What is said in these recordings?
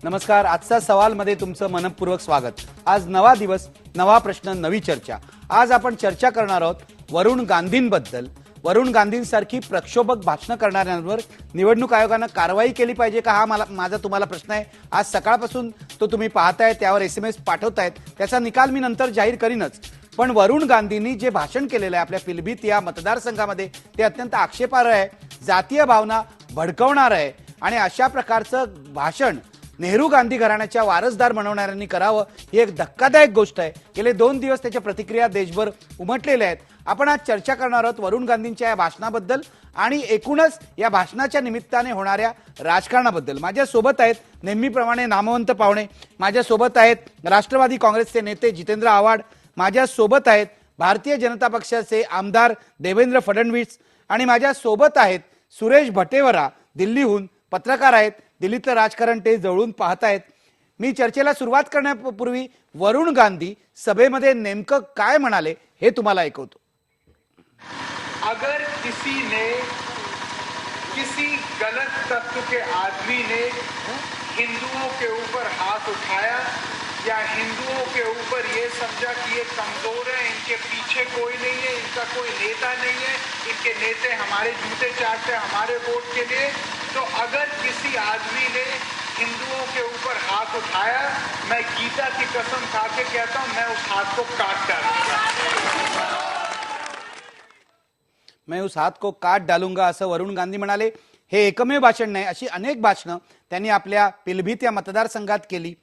नमस्कार. आजचा सवालमध्ये तुमचं मनपूर्वक स्वागत. आज नवा दिवस, नवा प्रश्न, नवी चर्चा. आज आपण चर्चा करणार आहोत वरुण गांधींबद्दल. वरुण गांधींसारखी प्रक्षोभक भाषण करणाऱ्यांवर निवडणूक आयोगाने कारवाई केली पाहिजे का, हा माझा तुम्हाला प्रश्न आहे. आज सकाळपासून तो तुम्ही पाहताय, त्यावर SMS पाठवतायत. त्याचा निकाल मी नंतर जाहीर करीनच. पण वरुण गांधींनी जे भाषण केलेलं आहे आपल्या पिलभीत या मतदारसंघामध्ये ते अत्यंत आक्षेपार्ह आहे, जातीय भावना भडकवणार आहे. आणि अशा प्रकारचं भाषण नेहरू गांधी घराण्याच्या वारसदार बनवणाऱ्यांनी करावं ही एक धक्कादायक गोष्ट आहे. गेले 2 दिवस त्याच्या प्रतिक्रिया देशभर उमटलेल्या आहेत. आपण आज चर्चा करणार आहोत वरुण गांधींच्या या भाषणाबद्दल आणि एकूणच या भाषणाच्या निमित्ताने होणाऱ्या राजकारणाबद्दल. माझ्यासोबत आहेत नेहमीप्रमाणे नामवंत पाहुणे. माझ्यासोबत आहेत राष्ट्रवादी काँग्रेसचे नेते जितेंद्र आव्हाड. माझ्यासोबत आहेत भारतीय जनता पक्षाचे आमदार देवेंद्र फडणवीस आणि माझ्यासोबत आहेत सुरेश भटेवरा, दिल्लीहून पत्रकार आहेत. दिल्लीतलं राजकारण ते जवळून पाहतायत. मी चर्चेला सुरुवात करण्यापूर्वी वरुण गांधी सभेमध्ये नेमकं काय म्हणाले हे तुम्हाला ऐकवतो. अगर किसी गलत तत्व के आदमी ने हिंदुओं के ऊपर हाथ उठाया या हिंदुओं के ऊपर ये समझा कि ये कमजोर है, इनके पीछे कोई नहीं है, इनका कोई नेता नहीं है, इनके नेते हमारे जूते चाटते हमारे वोट के लिए, तो अगर किसी आदमी ने हिंदुओं के ऊपर हाथ उठाया, मैं गीता की कसम खा के कहता हूं, मैं उस हाथ को काट डालूंगा. मैं उस हात को काट डालूंगा असं वरुण गांधी म्हणाले. हे एकमेव भाषण नाही, अशी अनेक भाषणं त्यांनी आपल्या पिलभीत या मतदारसंघात केली.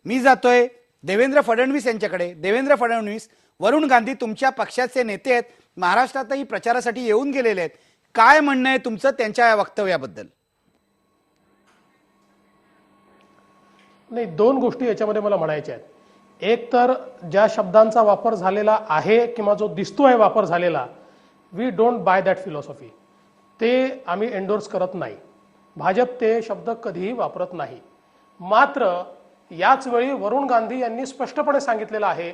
मी जातोय देवेंद्र फडणवीस यांच्याकडे. देवेंद्र फडणवीस, वरुण गांधी तुमच्या पक्षाचे नेते आहेत, महाराष्ट्रातही प्रचारासाठी येऊन गेलेले आहेत. काय म्हणणं आहे तुमचं त्यांच्या या वक्तव्याबद्दल? नाही, 2 गोष्टी याच्यामध्ये मला म्हणायच्या आहेत. एक तर ज्या शब्दांचा वापर झालेला आहे किंवा जो दिसतोय वापर झालेला, we don't buy that philosophy, ते आम्ही एंडोर्स करत नाही. भाजप ते शब्द कधीही वापरत नाही. मात्र याच वेळी वरुण गांधी यांनी स्पष्टपणे सांगितलेलं आहे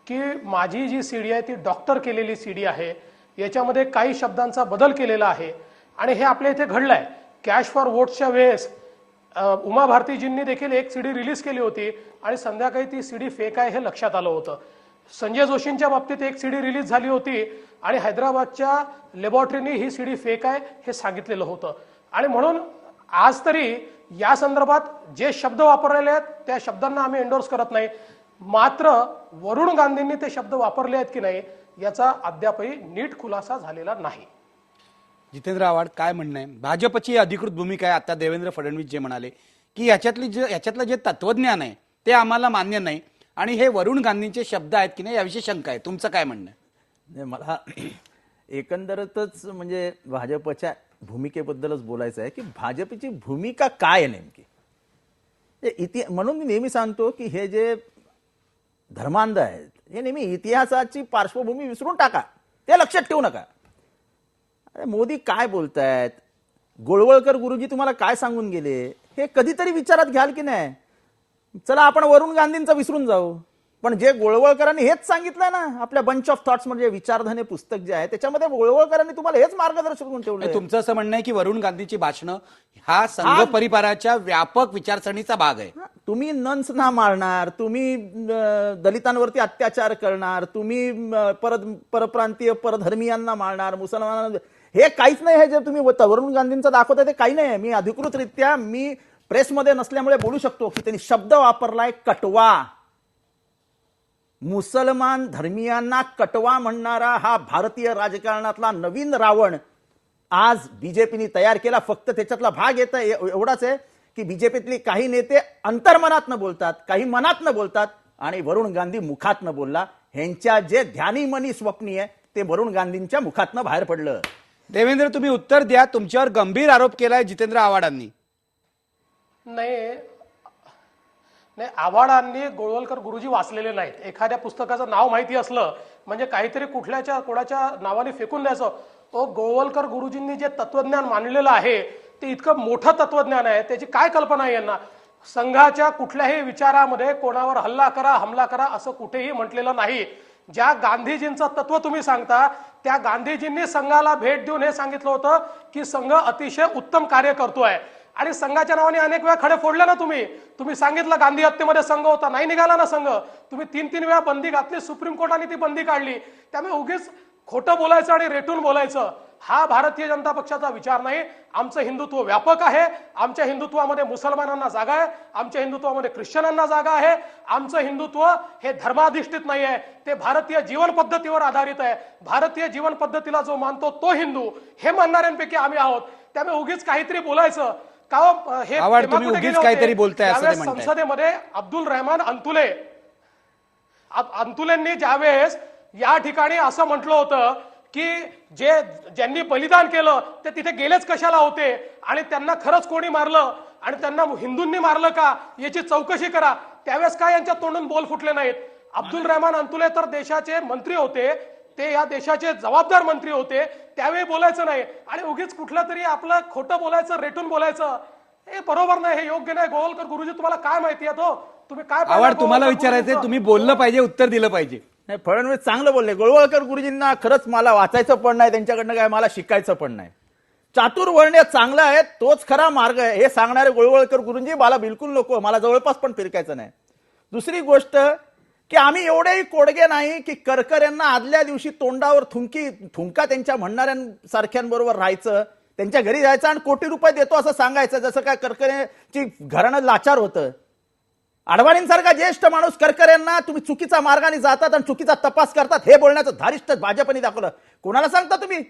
की माझी जी सीडी आहे ती डॉक्टर केलेली सीडी आहे, याच्यामध्ये काही शब्दांचा बदल केलेला आहे. आणि हे आपल्या इथे घडलंय. कॅश फॉर वोट्सच्या वेळेस उमा भारतीजींनी देखील एक सीडी रिलीज केली होती आणि संध्याकाळी ती सीडी फेक आहे हे लक्षात आलं होतं. संजय जोशींच्या बाबतीत एक सीडी रिलीज झाली होती आणि हैदराबादच्या लॅबॉरेटरीने ही सीडी फेक आहे हे सांगितलेलं होतं. आणि म्हणून आज तरी या संदर्भात जे शब्द वापरलेले आहेत त्या शब्दांना आम्ही एंडोर्स करत नाही. मात्र वरुण गांधींनी ते शब्द वापरले आहेत की नाही याचा अद्यापही नीट खुलासा झालेला नाही. जितेंद्र आव्हाड, काय म्हणणं आहे? भाजपची अधिकृत भूमिका आहे. आता देवेंद्र फडणवीस जे म्हणाले की याच्यातलं जे तत्वज्ञान आहे ते आम्हाला मान्य नाही आणि हे वरुण गांधींचे शब्द आहेत की नाही याविषयी शंका आहे. तुमचं काय म्हणणं आहे? मला एकंदरच म्हणजे भाजपच्या भूमिकेबद्दलच बोलायचं आहे की भाजपची भूमिका काय आहे नेमकी. म्हणून मी नेहमी सांगतो की हे जे धर्मांध आहेत हे नेहमी इतिहासाची पार्श्वभूमी विसरून टाका, ते लक्षात ठेवू नका. अरे मोदी काय बोलतायत, गोळवळकर गुरुजी तुम्हाला काय सांगून गेले हे कधीतरी विचारात घ्याल की नाही. चला आपण वरुण गांधींचं विसरून जाऊ, पण जे गोळवळकरांनी हेच सांगितलंय ना आपल्या बंच ऑफ थॉट्स म्हणजे विचारधने पुस्तक जे आहे त्याच्यामध्ये गोळवळकरांनी तुम्हाला हेच मार्गदर्शन करून ठेवलं. तुमचं असं म्हणणं आहे की वरुण गांधीची भाषणं हा संघ परिवाराच्या व्यापक विचारसरणीचा भाग आहे. तुम्ही नन्सना मारणार, तुम्ही दलितांवरती अत्याचार करणार, तुम्ही परप्रांतीय परधर्मीयांना मारणार, मुसलमानांना, हे काहीच नाही. हे जे तुम्ही वरुण गांधींचं दाखवताय ते काही नाही. मी अधिकृतरित्या मी प्रेसमध्ये नसल्यामुळे बोलू शकतो की त्यांनी शब्द वापरलाय कटवा. मुसलमान धर्मीयांना कटवा म्हणणारा हा भारतीय राजकारणातला नवीन रावण आज बीजेपीने तयार केला. फक्त त्याच्यातला भाग येत एवढाच आहे की बीजेपीतली काही नेते अंतर्मनात न बोलतात, काही मनात न बोलतात आणि वरुण गांधी मुखात न बोलला. ह्यांच्या जे ध्यानीमनी स्वप्नी आहे ते वरुण गांधींच्या मुखातनं बाहेर पडलं. देवेंद्र, तुम्ही उत्तर द्या. तुमच्यावर गंभीर आरोप केलाय जितेंद्र आव्हाडांनी. नाही, आव्हाडांनी गोळवलकर गुरुजी वाचलेले नाहीत. एखाद्या पुस्तकाचं नाव माहिती असलं म्हणजे काहीतरी कोणाच्या नावाने फेकून द्यायचं. गोळवलकर गुरुजींनी जे तत्वज्ञान मांडलेलं आहे ते इतकं मोठं तत्वज्ञान आहे, त्याची काय कल्पना आहे यांना. संघाच्या कुठल्याही विचारामध्ये कोणावर हमला करा असं कुठेही म्हटलेलं नाही. ज्या गांधीजींचं तत्व तुम्ही सांगता त्या गांधीजींनी संघाला भेट देऊन हे सांगितलं होतं की संघ अतिशय उत्तम कार्य करतोय आणि संघाच्या नावाने अनेक वेळा खडे फोडले ना तुम्ही सांगितलं गांधी हत्येमध्ये संघ होता, नाही निघाला ना संघ. तुम्ही 3-3 वेळा बंदी घातली, सुप्रीम कोर्टाने ती बंदी काढली. त्यामुळे उगीच खोटं बोलायचं आणि रेटून बोलायचं हा भारतीय जनता पक्षाचा विचार नाही. आमचं हिंदुत्व व्यापक आहे. आमच्या हिंदुत्वामध्ये मुसलमानांना जागा आहे, आमच्या हिंदुत्वामध्ये ख्रिश्चनांना जागा आहे. आमचं हिंदुत्व हे धर्माधिष्ठित नाही आहे, ते भारतीय जीवन पद्धतीवर आधारित आहे. भारतीय जीवन पद्धतीला जो मानतो तो हिंदू, हे मानणाऱ्यांपैकी आम्ही आहोत. त्यामुळे उगीच काहीतरी बोलायचं का हे आवाड, तेव्हा तुम्ही कुठे उगीच गेले काहीतरी होते? बोलताय असं ते त्यावेळेस म्हणताय. संसदेमध्ये अब्दुल रहमान अंतुलेंनी ज्यावेळेस या ठिकाणी असं म्हटलं होतं की ज्यांनी बलिदान केलं ते तिथे गेलेच कशाला होते आणि त्यांना खरंच कोणी मारलं आणि त्यांना हिंदूंनी मारलं का याची चौकशी करा. त्यावेळेस काय यांच्या तोंडून बोल फुटले नाहीत. अब्दुल रहमान अंतुले तर देशाचे मंत्री होते, ते या देशाचे जबाबदार मंत्री होते. त्यावेळी बोलायचं नाही आणि उगीच कुठलं तरी आपलं खोटं बोलायचं, रेटून बोलायचं हे बरोबर नाही, हे योग्य नाही. गोळवलकर गुरुजी तुम्हाला काय माहिती आहे तो? तुम्ही काय पाहिलं आवाड, तुम्हाला गोळवलकर विचारायचंय, गुरुजींचं? तुम्ही बोललं पाहिजे, उत्तर दिलं पाहिजे. नाही, फडणवीस चांगलं बोलले. गोळवळकर गुरुजींना खरंच मला वाचायचं पण नाही, त्यांच्याकडनं काय मला शिकायचं पण नाही. चातुर्वर्ण्य चांगलं आहे, तोच खरा मार्ग आहे हे सांगणारे गोळवळकर गुरुजी मला बिलकुल नको, मला जवळपास पण फिरकायचं नाही. दुसरी गोष्ट की आम्ही एवढेही कोडगे नाही की करकऱ्यांना आदल्या दिवशी तोंडावर थुंका त्यांच्या म्हणणाऱ्यांसारख्यांबरोबर राहायचं, त्यांच्या घरी जायचं आणि कोटी रुपये देतो असं सांगायचं, जसं काय करकऱ्याची घराणं लाचार होतं. अडवाणींसारखा ज्येष्ठ माणूस करकऱ्यांना तुम्ही चुकीचा मार्गाने जातात आणि चुकीचा तपास करतात हे बोलण्याचं धारिष्ट भाजपने दाखवलं. कोणाला सांगता तुम्ही?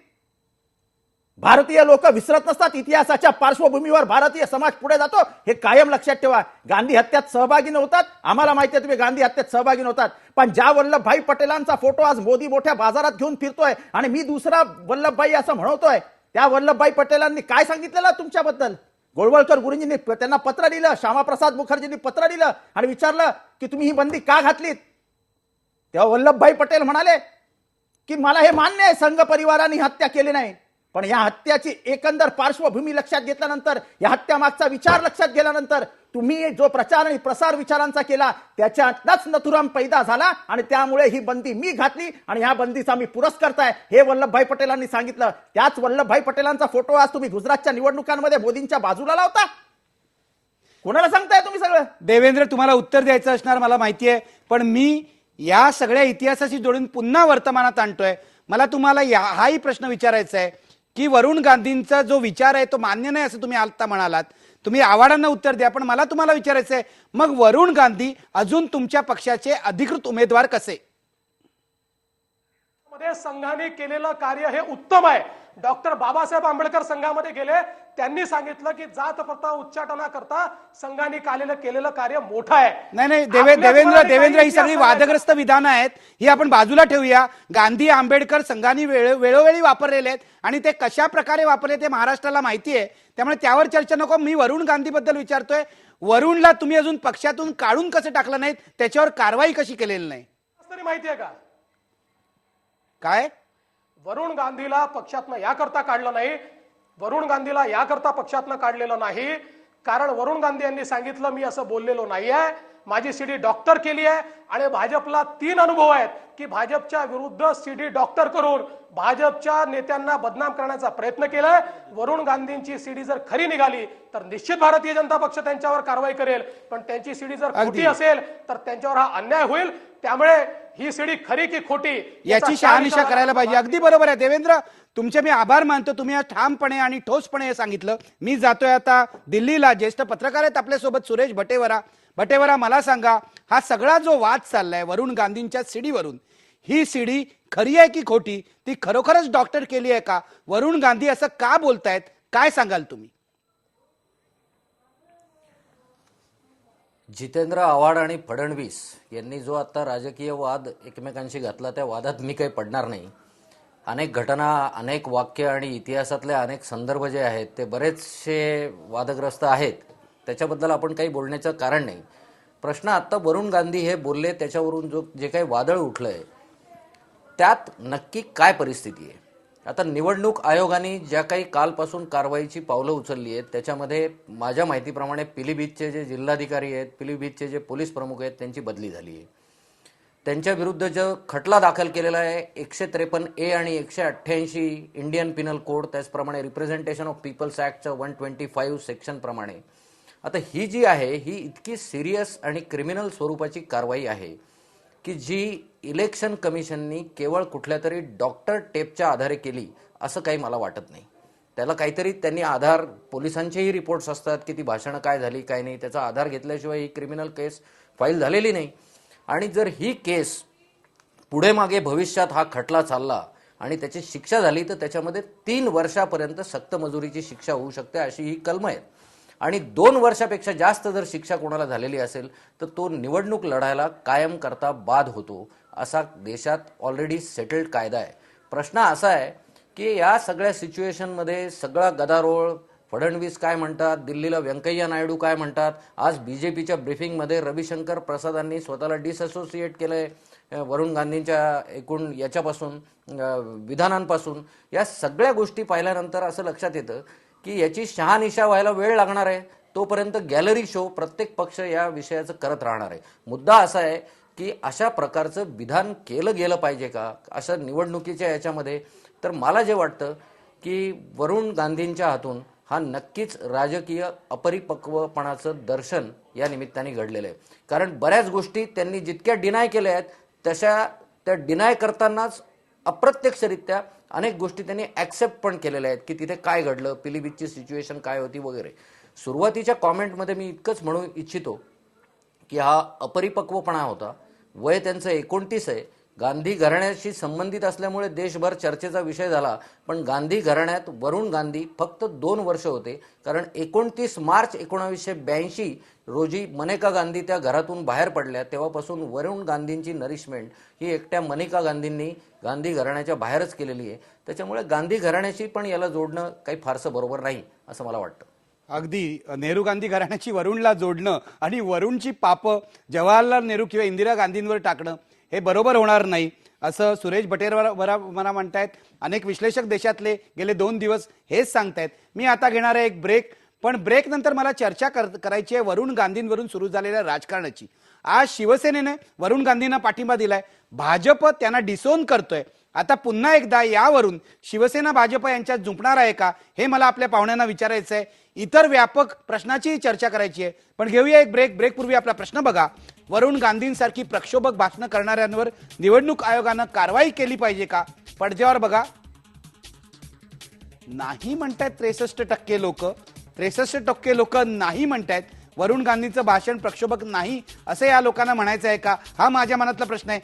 भारतीय लोक विसरत नसतात. इतिहासाच्या पार्श्वभूमीवर भारतीय समाज पुढे जातो हे कायम लक्षात ठेवा. गांधी हत्येत सहभागी नव्हतात, आम्हाला माहिती आहे तुम्ही गांधी हत्येत सहभागी नव्हतात, पण ज्या वल्लभभाई पटेलांचा फोटो आज मोदी मोठ्या बाजारात घेऊन फिरतोय आणि मी दुसरा वल्लभभाई असं म्हणतोय, त्या वल्लभभाई पटेलांनी काय सांगितलेलं तुमच्याबद्दल? गोळवळकर गुरुजींनी त्यांना पत्र दिलं, श्यामाप्रसाद मुखर्जींनी पत्र दिलं आणि विचारलं की तुम्ही ही बंदी का घातलीत? तेव्हा वल्लभभाई पटेल म्हणाले की मला हे मान्य आहे संघ परिवाराने हत्या केली नाही, पण या हत्याची एकंदर पार्श्वभूमी लक्षात घेतल्यानंतर, या हत्यामागचा विचार लक्षात गेल्यानंतर तुम्ही जो प्रचार आणि प्रसार विचारांचा केला त्याच्यातच नथुराम पैदा झाला आणि त्यामुळे ही बंदी मी घातली आणि ह्या बंदीचा मी पुरस्कर्ता आहे हे वल्लभभाई पटेलांनी सांगितलं. त्याच वल्लभभाई पटेलांचा फोटो आज तुम्ही गुजरातच्या निवडणुकांमध्ये मोदींच्या बाजूला लावता. कोणाला सांगताय तुम्ही सगळं? देवेंद्र, तुम्हाला उत्तर द्यायचं असणार मला माहिती आहे, पण मी या सगळ्या इतिहासाशी जोडून पुन्हा वर्तमानात आणतोय. मला तुम्हाला हाही प्रश्न विचारायचा आहे की वरुण गांधींचा जो विचार आहे तो मान्य नाही असं तुम्ही आता म्हणालात. तुम्ही आव्हाडांना उत्तर द्या, पण मला तुम्हाला विचारायचं आहे, मग वरुण गांधी अजून तुमच्या पक्षाचे अधिकृत उमेदवार कसे? संघाने केलेलं कार्य हे उत्तम आहे. डॉक्टर बाबासाहेब आंबेडकर संघामध्ये गेले, त्यांनी सांगितलं की जात प्रथा उच्चाटना करता संघाने केलेलं कार्य मोठं आहे. नाही, देवेंद्र, ही सगळी वादग्रस्त विधानं आहेत, ही आपण बाजूला ठेवूया. गांधी आंबेडकर संघाने वेळोवेळी वापरलेले आहेत आणि ते कशा प्रकारे वापरले ते महाराष्ट्राला माहिती आहे, त्यामुळे त्यावर चर्चा नको. मी वरुण गांधी बद्दल विचारतोय, वरुणला तुम्ही अजून पक्षातून काढून कसं टाकलं नाही, त्याच्यावर कारवाई कशी केलेली नाही? तरी माहिती आहे का काय? वरुण गांधीला पक्षातनं याकरता काढलं नाही, वरुण गांधीला याकरता पक्षातनं काढलेलं नाही कारण वरुण गांधी यांनी सांगितलं मी असं बोललेलो नाहीये, माझी सीडी डॉक्टर केली आहे आणि भाजपला 3 अनुभव आहेत की भाजपच्या विरुद्ध सीडी डॉक्टर करून भाजपच्या नेत्यांना बदनाम करण्याचा प्रयत्न केलाय. वरुण गांधींची सीडी जर खरी निघाली तर निश्चित भारतीय जनता पक्ष त्यांच्यावर कारवाई करेल, पण त्यांची सीडी जर खोटी असेल तर त्यांच्यावर हा अन्याय होईल. त्यामुळे ही सीडी खरी की खोटी याची शहानिशा करायला पाहिजे. अगदी बरोबर आहे देवेंद्र, तुमचे मी आभार मानतो. तुम्ही आज ठामपणे आणि ठोसपणे हे सांगितलं. मी जातोय आता दिल्लीला. ज्येष्ठ पत्रकार आहेत आपल्यासोबत सुरेश भटेवरा, मला सांगा, हा सगळा जो वाद चाललाय वरुण गांधींच्या सीडीवरून, ही सीडी खरी आहे की खोटी? ती खरोखरच डॉक्टर केली आहे का? वरुण गांधी असं का बोलतायत, काय सांगाल तुम्ही? जितेंद्र आव्हाड आणि फडणवीस यांनी जो आता राजकीय वाद एकमेकांशी घातला त्या वादात मी काही पडणार नाही. अनेक घटना, अनेक वाक्य आणि इतिहासातले अनेक संदर्भ जे आहेत ते बरेचसे वादग्रस्त आहेत, त्याच्याबद्दल आपण काही बोलण्याचं कारण नाही. प्रश्न आत्ता वरुण गांधी हे बोलले त्याच्यावरून जे काही वादळ उठलंय त्यात नक्की काय परिस्थिती आहे? आता निवडणूक आयोगाने ज्या काही कालपासून कारवाईची पावलं उचलली आहेत त्याच्यामध्ये माझ्या माहितीप्रमाणे पिलीभीतचे जे जिल्हाधिकारी आहेत, पिलीभीतचे जे पोलीस प्रमुख आहेत त्यांची बदली झाली आहे. त्यांच्या विरुद्ध जो खटला दाखल केलेला आहे 153A आणि 188 इंडियन पिनल कोड, त्याचप्रमाणे रिप्रेझेंटेशन ऑफ पीपल्स ॲक्टचं 125 सेक्शन प्रमाणे, आता ही जी आहे ही इतकी सिरियस आणि क्रिमिनल स्वरूपाची कारवाई आहे की जी इलेक्शन कमिशननी केवळ कुठल्या तरी डॉक्टर टेपच्या आधारे केली असं काही मला वाटत नाही. त्याला काहीतरी त्यांनी आधार, पोलिसांचेही रिपोर्ट्स असतात की ती भाषणं काय झाली काय नाही, त्याचा आधार घेतल्याशिवाय ही क्रिमिनल केस फाईल झालेली नाही. आणि जर ही केस पुढे मागे भविष्यात हा खटला चालला आणि त्याची शिक्षा झाली तर त्याच्यामध्ये 3 वर्षापर्यंत सक्त मजुरीची शिक्षा होऊ शकते अशी ही कलम आहे. आणि 2 वर्षापेक्षा जास्त जर शिक्षा कोणाला झालेली असेल तर तो निवडणूक लढायला कायम करता बाद होतो असा देशात ऑलरेडी सेटल्ड कायदा आहे. प्रश्न असा आहे की या सगळ्या सिच्युएशनमध्ये सगळा गदारोळ, फडणवीस काय म्हणतात, दिल्लीला व्यंकय्या नायडू काय म्हणतात, आज बीजेपीच्या ब्रीफिंगमध्ये रविशंकर प्रसादांनी स्वतःला डिसअसोसिएट केलंय वरुण गांधींच्या एकूण याच्यापासून, विधानांपासून, या सगळ्या गोष्टी पाहिल्यानंतर असं लक्षात येतं की याची शहानिशा व्हायला वेळ लागणार आहे. तोपर्यंत गॅलरी शो प्रत्येक पक्ष या विषयाचं करत राहणार आहे. मुद्दा असा आहे की अशा प्रकारचं विधान केलं गेलं पाहिजे का अशा निवडणुकीच्या याच्यामध्ये. तर मला जे वाटतं की वरुण गांधींच्या हातून हा नक्कीच राजकीय अपरिपक्वपणाचं दर्शन या निमित्ताने घडलेलं आहे. कारण बऱ्याच गोष्टी त्यांनी जितक्या डिनाय केल्या आहेत तशा त्या डिनाय करतानाच अप्रत्यक्षरित्या अनेक गोष्टी त्यांनी ॲक्सेप्ट पण केलेल्या आहेत की तिथे काय घडलं, पिलीभीतची सिच्युएशन काय होती वगैरे. सुरुवातीच्या कॉमेंटमध्ये मी इतकंच म्हणू इच्छितो की हा अपरिपक्वपणा होता. वय त्यांचं 29 आहे. गांधी घराण्याशी संबंधित असल्यामुळे देशभर चर्चेचा विषय झाला. पण गांधी घराण्यात वरुण गांधी फक्त 2 वर्ष होते. कारण 29 मार्च 1982 रोजी मनेका गांधी त्या घरातून बाहेर पडल्या. तेव्हापासून वरुण गांधींची नरिशमेंट ही एकट्या मनेका गांधींनी गांधी घराण्याच्या बाहेरच केलेली आहे. त्याच्यामुळे गांधी घराण्याशी पण याला जोडणं काही फारसं बरोबर नाही असं मला वाटतं. अगदी नेहरू गांधी घराण्याची वरुणला जोडणं आणि वरुणची पापं जवाहरलाल नेहरू किंवा इंदिरा गांधींवर टाकणं हे बरोबर होणार नाही असं सुरेश भटेरवाला मला म्हणतायत. अनेक विश्लेषक देशातले गेले 2 दिवस हेच सांगतायत. मी आता घेणार आहे एक ब्रेक, पण ब्रेक नंतर मला चर्चा करायची आहे वरुण गांधींवरून सुरू झालेल्या राजकारणाची. आज शिवसेनेने वरुण गांधींना पाठिंबा दिलाय, भाजप त्यांना डिसोन करतोय. आता पुन्हा एकदा यावरून शिवसेना भाजप यांच्यात जुंपणार आहे का हे मला आपल्या पाहुण्यांना विचारायचं आहे. इतर व्यापक प्रश्नाची चर्चा करायची आहे. पण घेऊया एक ब्रेक. ब्रेकपूर्वी आपला प्रश्न बघा, वरुण गांधींसारखी प्रक्षोभक भाषणं करणाऱ्यांवर निवडणूक आयोगानं कारवाई केली पाहिजे का? पडद्यावर बघा, नाही म्हणतायत 63% लोक. 63% लोक नाही म्हणतायत. वरुण गांधींचं भाषण प्रक्षोभक नाही असं या लोकांना म्हणायचं आहे का? हा माझ्या मनातला प्रश्न आहे.